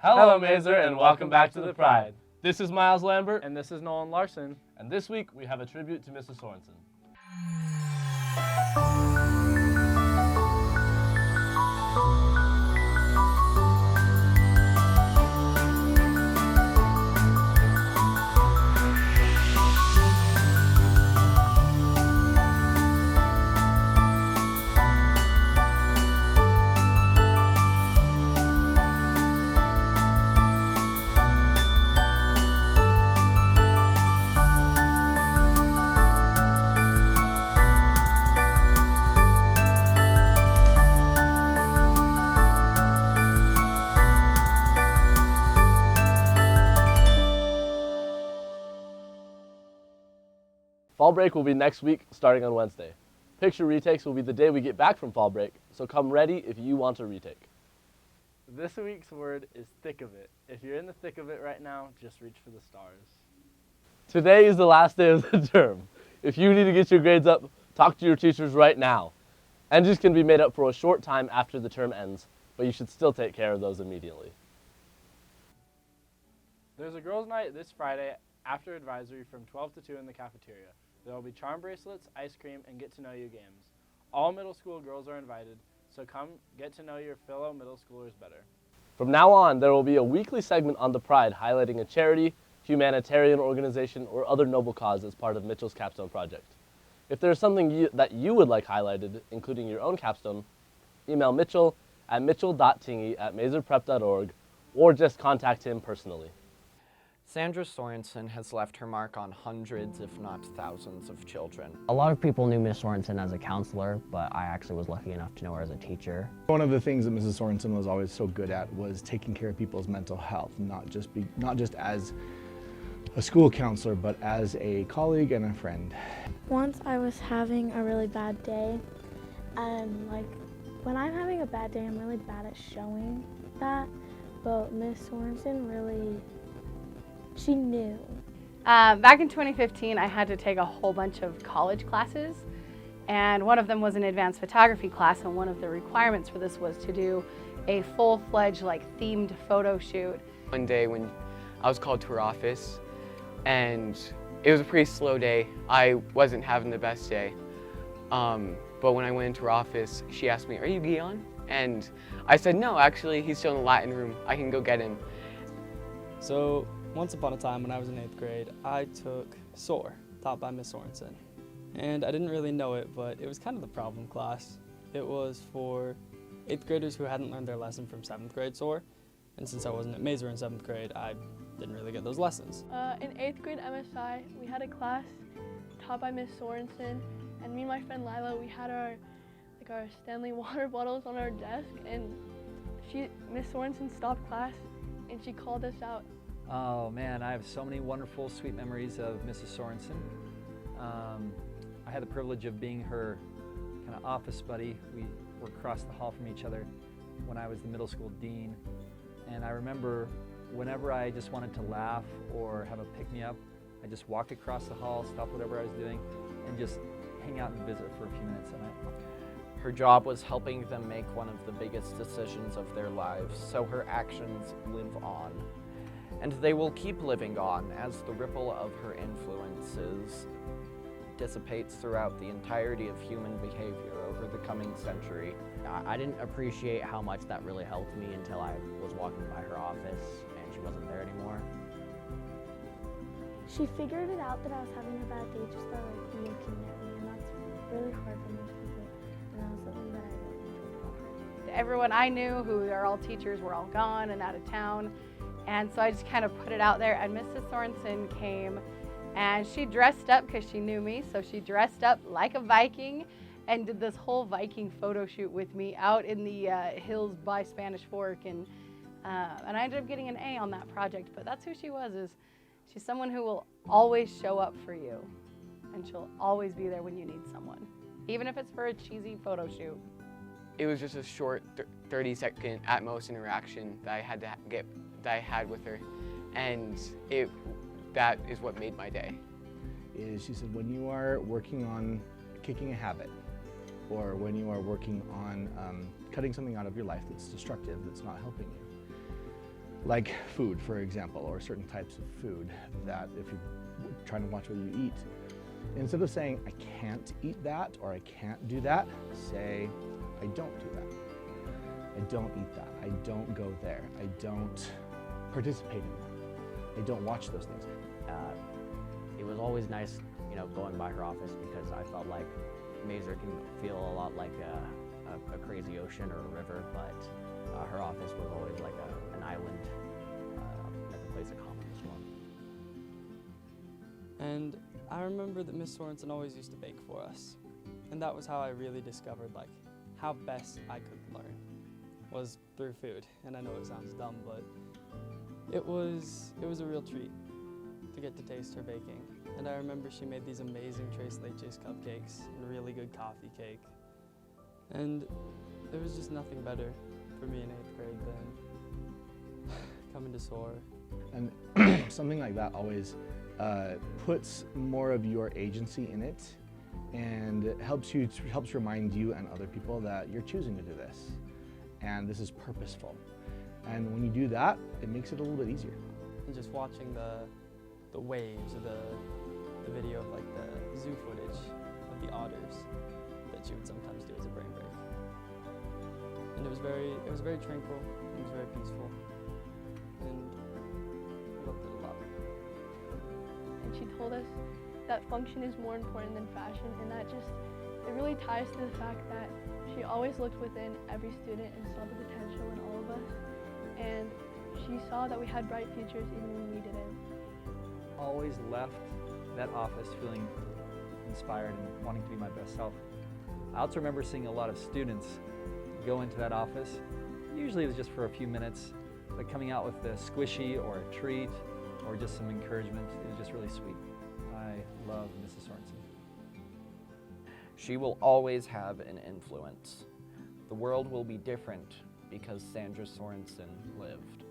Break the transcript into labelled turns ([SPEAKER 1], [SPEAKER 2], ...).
[SPEAKER 1] Hello, Maeser, and welcome back to the Pride. This is Miles Lambert.
[SPEAKER 2] And this is Nolan Larson.
[SPEAKER 1] And this week we have a tribute to Mrs. Sorenson. Fall break will be next week, starting on Wednesday. Picture retakes will be the day we get back from fall break, so come ready if you want to retake.
[SPEAKER 2] This week's word is thick of it. If you're in the thick of it right now, just reach for the stars.
[SPEAKER 1] Today is the last day of the term. If you need to get your grades up, talk to your teachers right now. Entries can be made up for a short time after the term ends, but you should still take care of those immediately.
[SPEAKER 2] There's a girls' night this Friday after advisory from 12 to 2 in the cafeteria. There will be charm bracelets, ice cream, and get-to-know-you games. All middle school girls are invited, so come get to know your fellow middle schoolers better.
[SPEAKER 1] From now on, there will be a weekly segment on the Pride highlighting a charity, humanitarian organization, or other noble cause as part of Mitchell's capstone project. If there is something that you would like highlighted, including your own capstone, email Mitchell at mitchell.tingy@maeserprep.org or just contact him personally.
[SPEAKER 3] Sandra Sorenson has left her mark on hundreds, if not thousands, of children.
[SPEAKER 4] A lot of people knew Miss Sorenson as a counselor, but I actually was lucky enough to know her as a teacher.
[SPEAKER 5] One of the things that Mrs. Sorenson was always so good at was taking care of people's mental health, not just as a school counselor, but as a colleague and a friend.
[SPEAKER 6] Once I was having a really bad day, and when I'm having a bad day, I'm really bad at showing that, but Miss Sorenson really, she knew.
[SPEAKER 7] Back in 2015, I had to take a whole bunch of college classes, and one of them was an advanced photography class, and one of the requirements for this was to do a full-fledged, themed photo shoot.
[SPEAKER 3] One day when I was called to her office, and it was a pretty slow day. I wasn't having the best day. But when I went into her office, she asked me, "Are you Guion?" And I said, "No, actually, he's still in the Latin room. I can go get him."
[SPEAKER 8] So, once upon a time when I was in 8th grade, I took SOAR, taught by Miss Sorenson. And I didn't really know it, but it was kind of the problem class. It was for 8th graders who hadn't learned their lesson from 7th grade SOAR. And since I wasn't at Maeser in 7th grade, I didn't really get those lessons.
[SPEAKER 9] In 8th grade MSI, we had a class taught by Miss Sorenson, and me and my friend Lila, we had our Stanley water bottles on our desk, and Miss Sorenson stopped class, and she called us out.
[SPEAKER 10] Oh man, I have so many wonderful, sweet memories of Mrs. Sorenson. I had the privilege of being her kind of office buddy. We were across the hall from each other when I was the middle school dean. And I remember whenever I just wanted to laugh or have a pick-me-up, I just walk across the hall, stop whatever I was doing, and just hang out and visit for a few minutes a night.
[SPEAKER 3] Her job was helping them make one of the biggest decisions of their lives, so her actions live on. And they will keep living on as the ripple of her influences dissipates throughout the entirety of human behavior over the coming century.
[SPEAKER 4] I didn't appreciate how much that really helped me until I was walking by her office and she wasn't there anymore.
[SPEAKER 6] She figured it out that I was having a bad day just by looking at me, and that's really hard for most people, and that was something that I really enjoyed about her.
[SPEAKER 7] Everyone I knew, who are all teachers, were all gone and out of town, and so I just kind of put it out there, and Mrs. Sorenson came, and she dressed up because she knew me, so she dressed up like a Viking and did this whole Viking photo shoot with me out in the hills by Spanish Fork, and I ended up getting an A on that project. But that's who she was. She's someone who will always show up for you, and she'll always be there when you need someone, even if it's for a cheesy photo shoot.
[SPEAKER 3] It was just a short 30-second at most interaction that I had with her, and that is what made my day.
[SPEAKER 5] She said, when you are working on kicking a habit, or when you are working on cutting something out of your life that's destructive, that's not helping you, Like food, for example, or certain types of food that if you're trying to watch what you eat, instead of saying, I can't eat that or I can't do that, say, I don't do that. I don't eat that. I don't go there. I don't participate in that. I don't watch those things.
[SPEAKER 4] It was always nice, you know, going by her office because I felt like Maeser can feel a lot like a crazy ocean or a river, but her office was always like an island, like a place of common as well.
[SPEAKER 8] And I remember that Miss Sorenson always used to bake for us. And that was how I really discovered like how best I could learn was through food. And I know it sounds dumb, but it was a real treat to get to taste her baking. And I remember she made these amazing tres leches cupcakes and a really good coffee cake. And there was just nothing better for me in 8th grade than coming to SOAR.
[SPEAKER 5] And something like that always puts more of your agency in it, and it helps remind you and other people that you're choosing to do this, and this is purposeful. And when you do that, it makes it a little bit easier.
[SPEAKER 8] And just watching the waves, or the video of like the zoo footage of the otters that she would sometimes do as a brain break. And it was very tranquil, it was very peaceful, and I loved it a lot.
[SPEAKER 9] And she told us that function is more important than fashion, and that just, it really ties to the fact that she always looked within every student and saw the potential in all of us, and she saw that we had bright futures even when we didn't.
[SPEAKER 10] Always left that office feeling inspired and wanting to be my best self. I also remember seeing a lot of students go into that office. Usually it was just for a few minutes, but coming out with a squishy or a treat or just some encouragement, it was just really sweet. I love Mrs. Sorenson.
[SPEAKER 3] She will always have an influence. The world will be different because Sandra Sorenson lived.